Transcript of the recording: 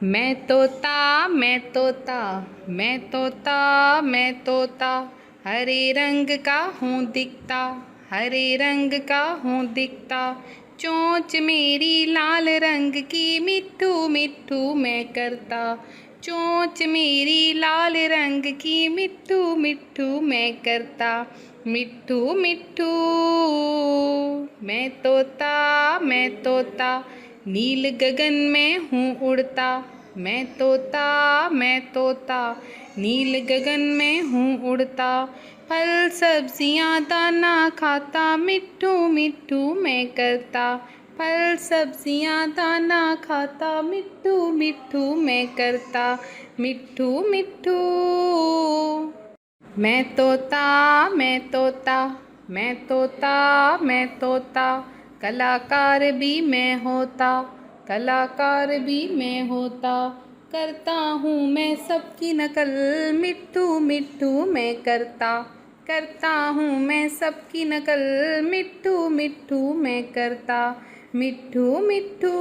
मैं तोता मैं तोता मैं तोता मैं तोता, हरे रंग का हूँ दिखता, हरे रंग का हूँ दिखता। चोंच मेरी लाल रंग की, मिट्ठू मिट्ठू मैं करता। चोंच मेरी लाल रंग की, मिट्ठू मिट्ठू मैं करता। मिट्ठू मिट्ठू मैं तोता नील गगन में हूँ उड़ता। मैं तोता नील गगन में हूँ उड़ता। फल सब्जियाँ दाना खाता, मिट्ठू मिट्ठू मैं करता। फल सब्जियाँ दाना खाता, मिट्ठू मिट्ठू मैं करता। मिट्ठू मिट्ठू मैं तोता मैं तोता मैं तोता, कलाकार भी मैं होता, कलाकार भी मैं होता। करता हूँ मैं सबकी नकल, मिट्ठू मिट्ठू मैं करता। करता हूँ मैं सबकी नकल, मिट्ठू मिट्ठू मैं करता। मिट्ठू मिट्ठू।